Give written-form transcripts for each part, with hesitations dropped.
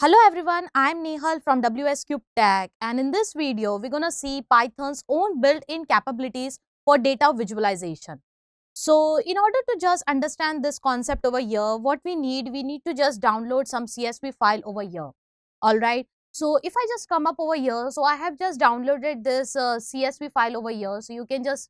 Hello everyone, I'm Nehal from WsCubeTech, and in this video we're gonna see Python's own built-in capabilities for data visualization. So in order to just understand this concept over here, what we need to just download some CSV file over here. Alright, so if I just come up over here, so I have just downloaded this CSV file over here, so you can just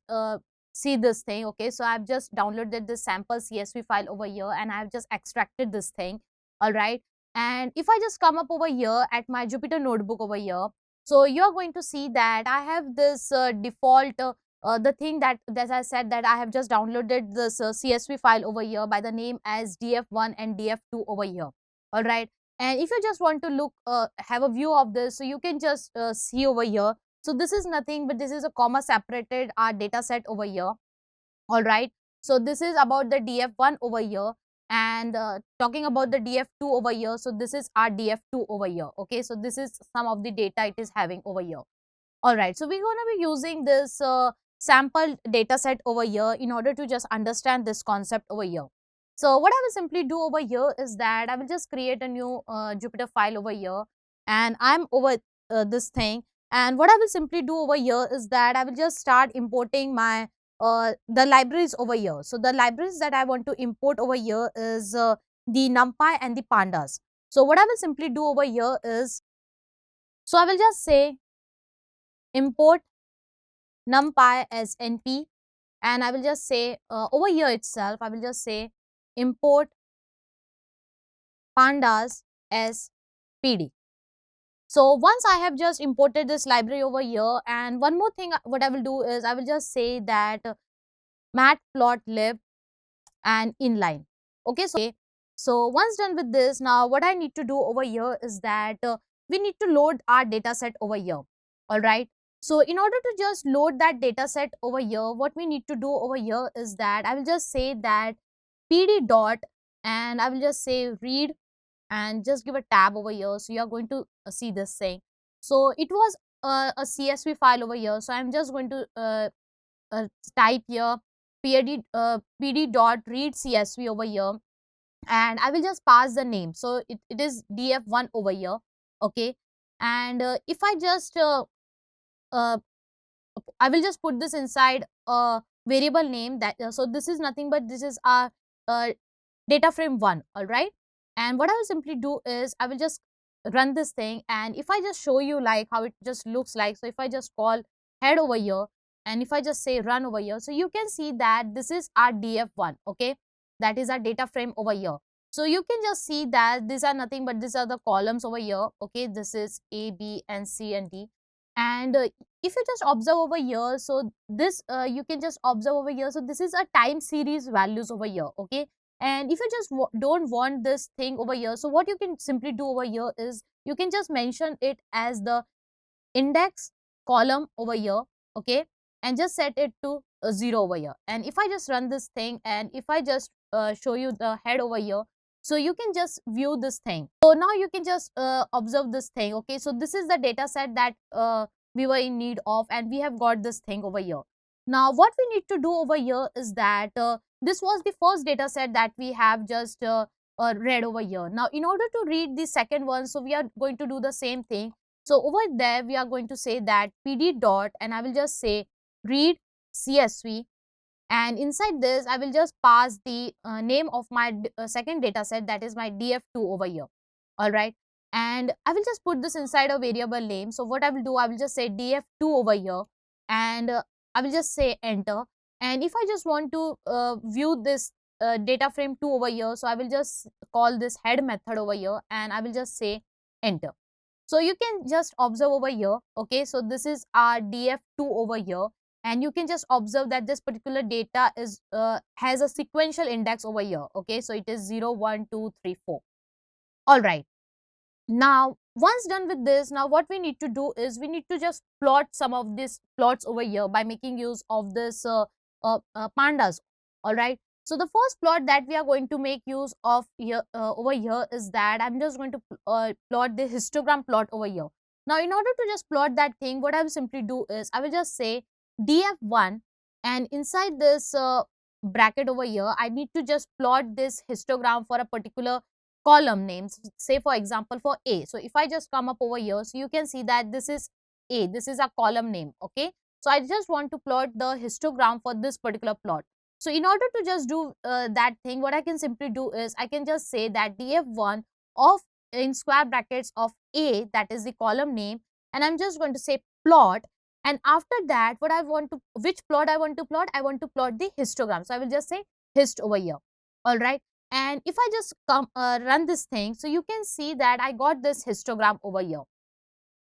see this thing. Okay, so I've just downloaded this sample CSV file over here and I've just extracted this thing. Alright, and if I just come up over here at my Jupyter notebook over here, so you're going to see that I have this default the thing that, as I said, that I have just downloaded this CSV file over here by the name as df1 and df2 over here. All right, and if you just want to look have a view of this, so you can just see over here. So this is nothing but this is a comma separated our data set over here. All right, so this is about the df1 over here, and talking about the df2 over here, so this is our df2 over here. Okay, so this is some of the data it is having over here. All right, so we're going to be using this sample data set over here in order to just understand this concept over here. So what I will simply do over here is that I will just create a new Jupyter file over here, and I'm over this thing. And what I will simply do over here is that I will just start importing my the libraries over here. So the libraries that I want to import over here is the NumPy and the Pandas. So what I will simply do over here is, so I will just say import NumPy as NP, and I will just say over here itself, I will just say import Pandas as PD. So once I have just imported this library over here, and one more thing what I will do is I will just say that matplotlib and inline. Okay, so once done with this, now what I need to do over here is that we need to load our data set over here. All right, so in order to just load that data set over here, what we need to do over here is that I will just say that pd dot, and I will just say read and just give a tab over here. So you are going to see this thing. So it was a CSV file over here, so I'm just going to type here pd dot read CSV over here, and I will just pass the name. So it is df1 over here. Okay, and if I just I will just put this inside a variable name that so this is nothing but this is our data frame 1. All right, and what I will simply do is I will just run this thing, and if I just show you like how it just looks like, so if I just call head over here and if I just say run over here, so you can see that this is our df1. Okay, that is our data frame over here. So you can just see that these are nothing but these are the columns over here. Okay, this is A, B and C and D, and if you just observe over here, so this you can just observe over here, so this is a time series values over here. Okay, and if you just don't want this thing over here, so what you can simply do over here is you can just mention it as the index column over here. Okay, and just set it to 0 over here, and if I just run this thing and if I just show you the head over here, so you can just view this thing. So now you can just observe this thing. Okay, so this is the data set that we were in need of, and we have got this thing over here. Now what we need to do over here is that this was the first data set that we have just read over here. Now in order to read the second one, so we are going to do the same thing. So over there we are going to say that pd dot, and I will just say read CSV, and inside this I will just pass the name of my second data set, that is my df2 over here. All right, and I will just put this inside a variable name. So what I will do, I will just say df2 over here, and I will just say enter. And if I just want to view this data frame 2 over here, so I will just call this head method over here, and I will just say enter. So you can just observe over here. Okay, so this is our df2 over here, and you can just observe that this particular data is has a sequential index over here. Okay, so it is 0 1 2 3 4. All right, now once done with this, now what we need to do is we need to just plot some of these plots over here by making use of this pandas. All right, so the first plot that we are going to make use of here over here is that I'm just going to plot the histogram plot over here. Now in order to just plot that thing, what I will simply do is I will just say df1, and inside this bracket over here I need to just plot this histogram for a particular column names, say for example for A. So if I just come up over here, so you can see that this is A, this is a column name, okay. So I just want to plot the histogram for this particular plot. So in order to just do that thing, what I can simply do is I can just say that df1 of, in square brackets, of A, that is the column name, and I'm just going to say plot. And after that, what I want to, which plot I want to plot? I want to plot the histogram. So I will just say hist over here. All right. And if I just come run this thing, so you can see that I got this histogram over here.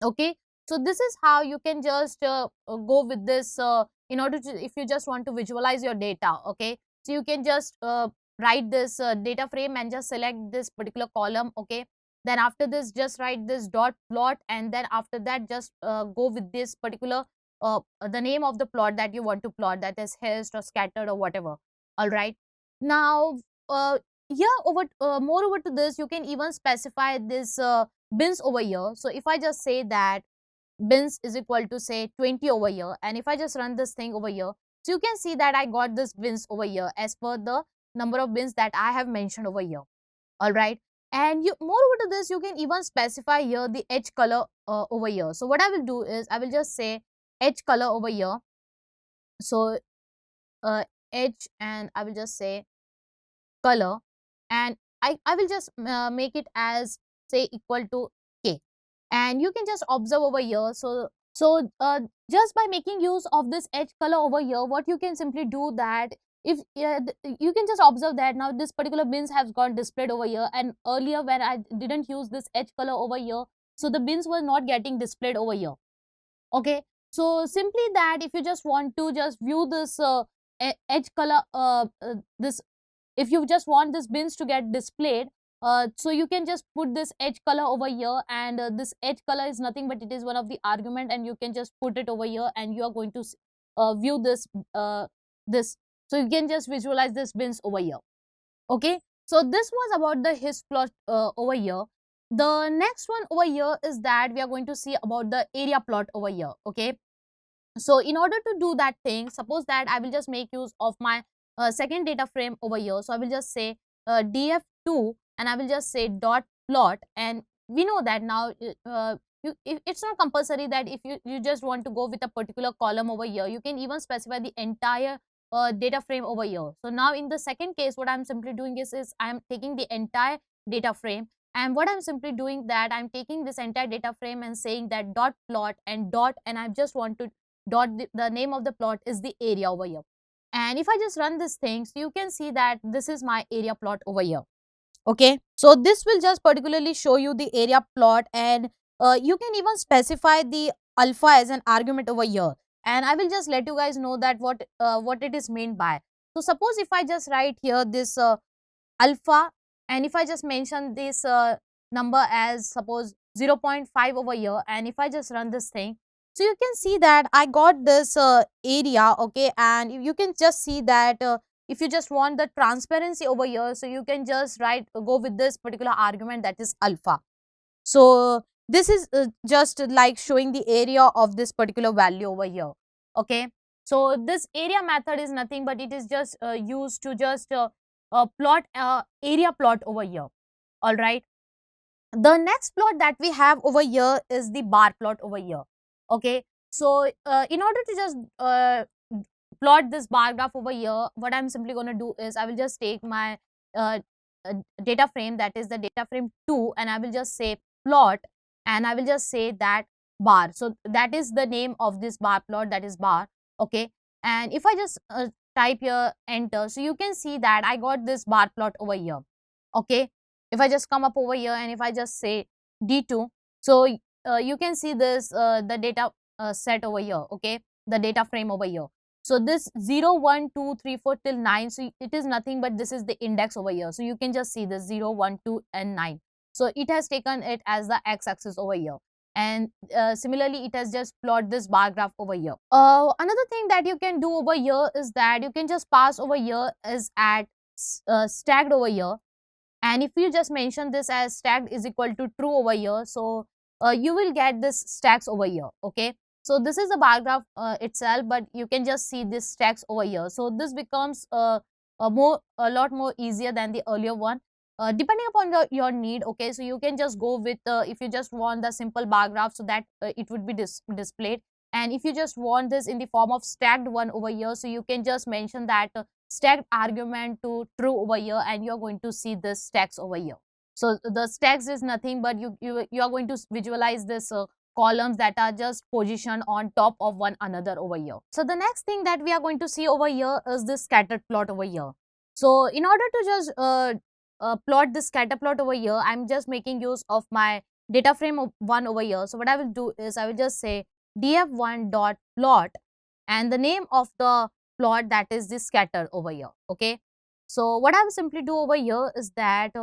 Okay. So this is how you can just go with this in order to, if you just want to visualize your data. Okay. So you can just write this data frame and just select this particular column. Okay. Then after this, just write this dot plot, and then after that, just go with this particular the name of the plot that you want to plot, that is hist or scattered or whatever. All right. Now, here over moreover to this, you can even specify this bins over here. So if I just say that bins is equal to say 20 over here, and if I just run this thing over here, so you can see that I got this bins over here as per the number of bins that I have mentioned over here. All right. And you, moreover to this, you can even specify here the edge color over here. So what I will do is I will just say edge color over here. So edge, and I will just say color, and I will just make it as say equal to k. And you can just observe over here. So just by making use of this edge color over here, what you can simply do that, if you can just observe that now this particular bins has got displayed over here, and earlier when I didn't use this edge color over here, so the bins were not getting displayed over here. Okay. So simply that, if you just want to just view this edge color, this, if you just want this bins to get displayed, so you can just put this edge color over here, and this edge color is nothing but it is one of the argument, and you can just put it over here, and you are going to view this this. So you can just visualize this bins over here. Okay. So this was about the hist plot over here. The next one over here is that we are going to see about the area plot over here. Okay. So in order to do that thing, suppose that I will just make use of my second data frame over here. So I will just say df2, and I will just say dot plot, and we know that now it's not compulsory that if you just want to go with a particular column over here, you can even specify the entire data frame over here. So now in the second case, what I'm simply doing is I'm taking the entire data frame, and what I'm simply doing that I'm taking this entire data frame and saying that dot plot and dot, and I just want to dot the name of the plot is the area over here. And if I just run this thing, so you can see that this is my area plot over here. Okay. So this will just particularly show you the area plot, and you can even specify the alpha as an argument over here. And I will just let you guys know that what it is meant by. So suppose if I just write here this alpha, and if I just mention this number as suppose 0.5 over here, and if I just run this thing, so you can see that I got this area. Okay. And you can just see that if you just want the transparency over here, so you can just go with this particular argument, that is alpha. So this is just like showing the area of this particular value over here. Okay. So this area method is nothing but it is just used to just plot area plot over here. All right. The next plot that we have over here is the bar plot over here. Okay. So in order to just plot this bar graph over here, what I'm simply going to do is I will just take my data frame, that is the data frame 2, and I will just say plot, and I will just say that bar. So that is the name of this bar plot, that is bar. Okay. And if I just type here enter, so you can see that I got this bar plot over here. Okay. If I just come up over here, and if I just say D2, so you can see this the data set over here. Okay. The data frame over here. So this 0, 1, 2, 3, 4 till 9. So it is nothing but this is the index over here. So you can just see this 0, 1, 2 and 9. So it has taken it as the x-axis over here. And similarly, it has just plot this bar graph over here. Another thing that you can do over here is that you can just pass over here is at stacked over here. And if you just mention this as stacked is equal to true over here, so you will get this stacks over here. Okay. So this is the bar graph itself, but you can just see this stacks over here. So this becomes a lot more easier than the earlier one. depending upon your need. Okay, so you can just go with if you just want the simple bar graph, so that it would be displayed. And if you just want this in the form of stacked one over here, so you can just mention that stacked argument to true over here, and you're going to see this stacks over here. So the stacks is nothing but you are going to visualize this columns that are just positioned on top of one another over here. So the next thing that we are going to see over here is this scattered plot over here. So in order to just plot this scatter plot over here, I'm just making use of my data frame of 1 over here. So what I will do is I will just say df1 dot plot, and the name of the plot, that is this scatter over here. Okay, so what I will simply do over here is that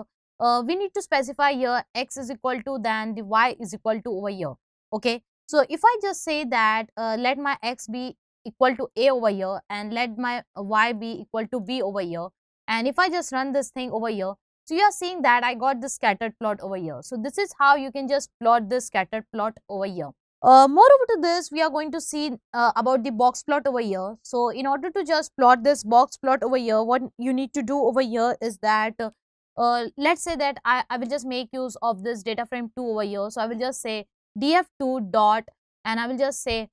we need to specify here x is equal to, then the y is equal to over here. Okay, so if I just say that let my x be equal to a over here, and let my y be equal to b over here, and if I just run this thing over here, so you are seeing that I got the scattered plot over here. So this is how you can just plot this scattered plot over here. Moreover to this, we are going to see about the box plot over here. So in order to just plot this box plot over here, what you need to do over here is that let's say that I will just make use of this data frame 2 over here. So I will just say df2 dot, and I will just say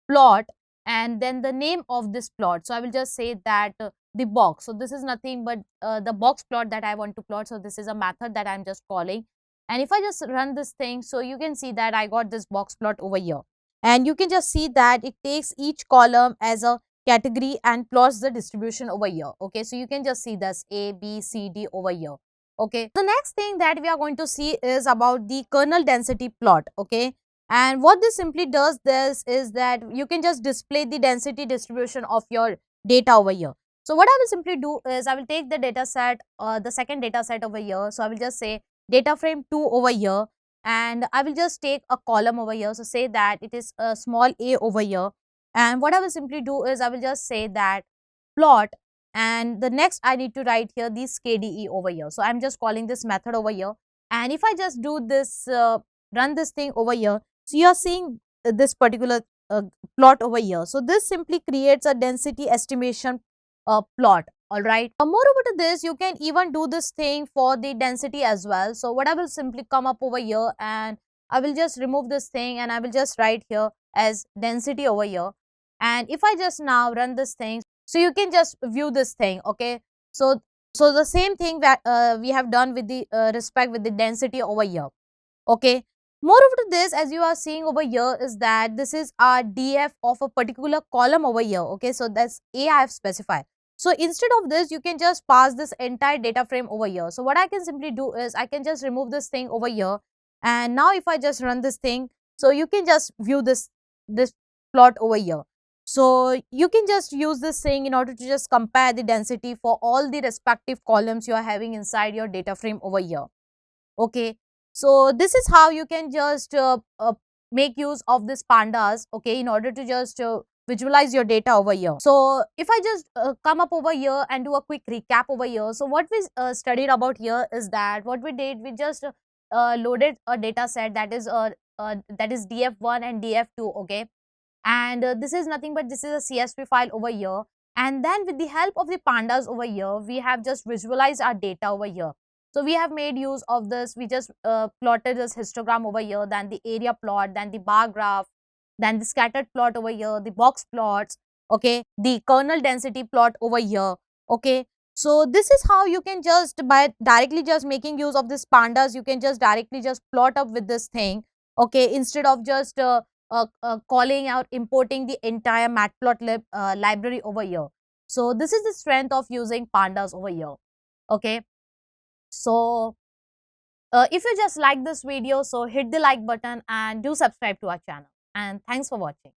plot, and then the name of this plot. So I will just say that the box. So this is nothing but the box plot that I want to plot. So this is a method that I'm just calling. And if I just run this thing, so you can see that I got this box plot over here. And you can just see that it takes each column as a category and plots the distribution over here. Okay, so you can just see this A, B, C, D over here. Okay, the next thing that we are going to see is about the kernel density plot. Okay, and what this simply does this is that you can just display the density distribution of your data over here. So what I will simply do is I will take the data set, the second data set over here. So I will just say data frame 2 over here, and I will just take a column over here. So say that it is a small a over here, and what I will simply do is I will just say that plot, and the next I need to write here this KDE over here. So I'm just calling this method over here, and if I just do this run this thing over here, so you are seeing this particular plot over here. So this simply creates a density estimation plot. All right. Moreover to this, you can even do this thing for the density as well. So what I will simply come up over here, and I will just remove this thing, and I will just write here as density over here. And if I just now run this thing, so you can just view this thing. Okay, so the same thing that we have done with the respect with the density over here. Okay, moreover to this, as you are seeing over here, is that this is our df of a particular column over here. Okay, so that's a I have specified. So instead of this, you can just pass this entire data frame over here. So what I can simply do is I can just remove this thing over here, and now if I just run this thing, so you can just view this plot over here. So you can just use this thing in order to just compare the density for all the respective columns you are having inside your data frame over here. Okay, so this is how you can just make use of this pandas, okay, in order to just visualize your data over here. So if I just come up over here and do a quick recap over here, so what we studied about here is that what we did, we just loaded a data set that is df1 and df2. Okay, and this is nothing but this is a CSV file over here, and then with the help of the pandas over here, we have just visualized our data over here. So we have made use of this. We just plotted this histogram over here, then the area plot, then the bar graph, then the scattered plot over here, the box plots, okay, the kernel density plot over here. Okay, so this is how you can just, by directly just making use of this pandas, you can just directly just plot up with this thing. Okay, instead of just calling out importing the entire matplotlib library over here. So this is the strength of using pandas over here. Okay, so if you just like this video, so hit the like button and do subscribe to our channel, and thanks for watching.